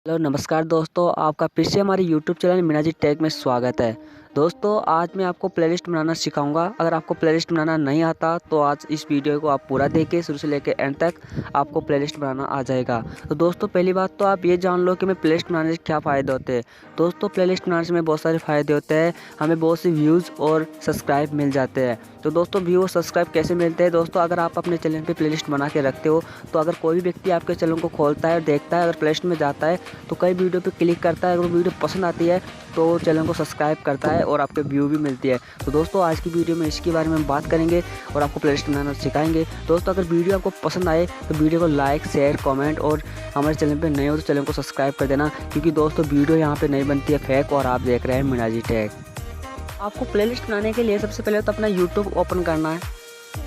Hello नमस्कार दोस्तों, आपका फिर से हमारे YouTube channel Meena ji take में स्वागत है। दोस्तों आज मैं आपको प्लेलिस्ट बनाना सिखाऊंगा। अगर आपको प्लेलिस्ट बनाना नहीं आता तो आज इस वीडियो को आप पूरा देखिए, शुरू से लेकर एंड तक आपको प्लेलिस्ट बनाना आ जाएगा। तो दोस्तों पहली बात तो आप ये जान लो कि मैं प्लेलिस्ट बनाने से क्या फ़ायदे होते हैं। दोस्तों प्लेलिस्ट बनाने से हमें बहुत सारे फ़ायदे होते हैं, हमें बहुत सी व्यूज़ और सब्सक्राइब मिल जाते हैं। तो दोस्तों व्यू और सब्सक्राइब कैसे मिलते हैं? दोस्तों अगर आप अपने चैनल पर प्लेलिस्ट बना के रखते हो तो अगर कोई भी व्यक्ति आपके चैनल को खोलता है और देखता है, अगर प्लेलिस्ट में जाता है तो कई वीडियो पे क्लिक करता है, अगर वो वीडियो पसंद आती है तो चैनल को सब्सक्राइब करता है और आपके व्यू भी मिलती है। तो दोस्तों आज की वीडियो में इसके बारे में हम बात करेंगे और आपको प्लेलिस्ट बनाना सिखाएंगे। दोस्तों अगर वीडियो आपको पसंद आए तो वीडियो को लाइक शेयर कमेंट और हमारे चैनल पे नए हो तो चैनल को सब्सक्राइब कर देना, क्योंकि दोस्तों वीडियो यहाँ पे नहीं बनती है फेक और आप देख रहे हैं मीना जी टेक। आपको प्लेलिस्ट बनाने के लिए सबसे पहले तो अपना यूट्यूब ओपन करना है।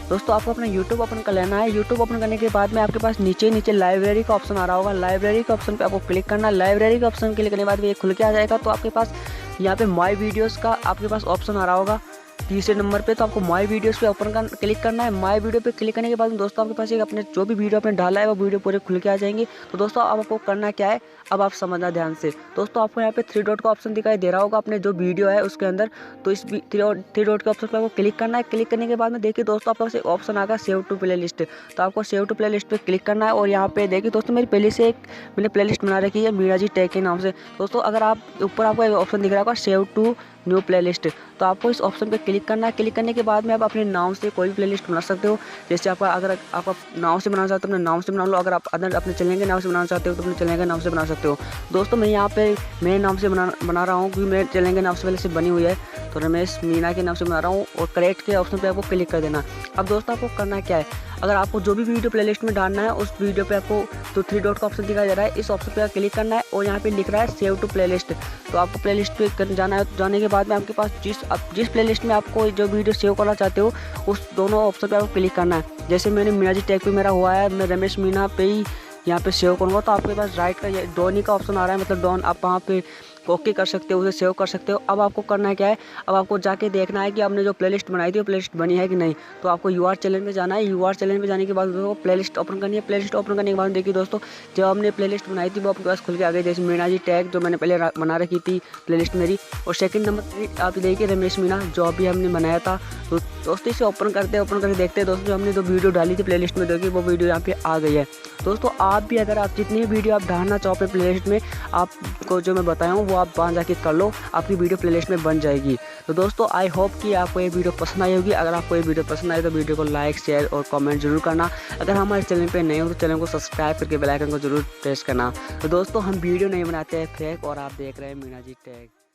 दोस्तों आपको अपना यूट्यूब ओपन कर लेना है। यूट्यूब ओपन करने के बाद में आपके पास नीचे लाइब्रेरी का ऑप्शन आ रहा होगा। लाइब्रेरी के ऑप्शन पे आपको क्लिक करना है। लाइब्रेरी के ऑप्शन क्लिक करने के बाद ये खुल के आ जाएगा। तो आपके पास यहाँ पे माय वीडियोस का आपके पास ऑप्शन आ रहा होगा तीसरे नंबर पे। तो आपको माय वीडियोस पे क्लिक करना है। माय वीडियो पे क्लिक करने के बाद दोस्तों आपके पास एक अपने जो भी वीडियो आपने डाला है वो वीडियो पूरे खुल के आ जाएंगे। तो दोस्तों अब आपको करना क्या है, अब आप समझना ध्यान से। दोस्तों आपको यहाँ पे 3 डॉट का ऑप्शन दिखाई दे रहा होगा अपने जो वीडियो है उसके अंदर। तो इस 3 डॉट के ऑप्शन पर आपको क्लिक करना है। क्लिक करने के बाद में देखिए दोस्तों आपके पास एक ऑप्शन आ गया सेव टू प्ले लिस्ट। तो आपको सेव टू प्ले लिस्ट पे क्लिक करना है और यहाँ पे देखिए दोस्तों मेरी पहले से एक मैंने प्ले लिस्ट बना रखी है मीना जी टेक के नाम से। दोस्तों अगर आप ऊपर आपको एक ऑप्शन दिख रहा होगा सेव टू न्यू प्लेलिस्ट, तो आपको इस ऑप्शन पे क्लिक करना है। क्लिक करने के बाद में आप अपने नाम से कोई भी प्लेलिस्ट बना सकते हो। जैसे आपका अगर आप नाम से बनाना चाहते हो अपने नाम से बना लो, अगर आप अदर अपने चैनल के नाम से बनाना चाहते हो तो अपने चैनल के नाम से बना सकते हो। दोस्तों मैं यहाँ पे मेरे नाम से बना रहा हूँ, क्योंकि मेरे चैनल के नाम से पहले से बनी हुई है। तो रमेश मीना के नाम से बना रहा हूँ और करेक्ट के ऑप्शन पे आपको क्लिक कर देना। अब दोस्तों आपको करना क्या है, अगर आपको जो भी वीडियो प्लेलिस्ट में डालना है उस वीडियो पे आपको तो 3 डॉट का ऑप्शन दिखाई दे रहा है, इस ऑप्शन पे क्लिक करना है और यहाँ पे लिख रहा है सेव टू प्लेलिस्ट। तो आपको प्लेलिस्ट पे जाना है। जाने के बाद में आपके पास जिस प्लेलिस्ट में आपको जो वीडियो सेव करना चाहते हो उस दोनों ऑप्शन पे आपको क्लिक करना है। जैसे मैंने मीना जी टेक पे मेरा हुआ है, मैं रमेश मीना पे ही यहाँ पे सेव करूँगा। तो आपके पास राइट का डॉनी का ऑप्शन आ रहा है, मतलब डॉन, आप वहाँ पे ओके कर सकते हो, उसे सेव कर सकते हो। अब आपको करना है क्या है, अब आपको जाके देखना है कि आपने जो प्लेलिस्ट बनाई थी वो प्लेलिस्ट बनी है कि नहीं। तो आपको यूआर चैनल में जाना है। यूआर चैनल में जाने के बाद दोस्तों प्लेलिस्ट ओपन करनी है। प्लेलिस्ट ओपन करने के बाद देखिए दोस्तों जब हमने प्लेलिस्ट बनाई थी वो आपके पास खुल के आ गई। जैसे मीना जी टैग जो मैंने पहले बना रखी थी प्लेलिस्ट मेरी, और सेकंड नंबर आप देखिए रमेश मीना जो अभी हमने बनाया था। तो दोस्तों इसे ओपन करके देखते हैं दोस्तों जो हमने जो वीडियो डाली थी प्लेलिस्ट में, देखिए वो वीडियो यहाँ पे आ गई है। दोस्तों आप भी अगर आप जितनी वीडियो आप डालना चाहो अपने प्लेलिस्ट में, आपको जो मैं बताया हूँ वो आप वहाँ जाके कर लो, आपकी वीडियो प्लेलिस्ट में बन जाएगी। तो दोस्तों आई होप कि आपको ये वीडियो पसंद आई होगी। अगर आपको ये वीडियो पसंद आए तो वीडियो को लाइक शेयर और कमेंट जरूर करना। अगर हमारे चैनल पे नए हो तो चैनल को सब्सक्राइब करके बेल आइकन को जरूर प्रेस करना। तो दोस्तों हम वीडियो नहीं बनाते हैं फेक और आप देख रहे हैं मीना जी टेक।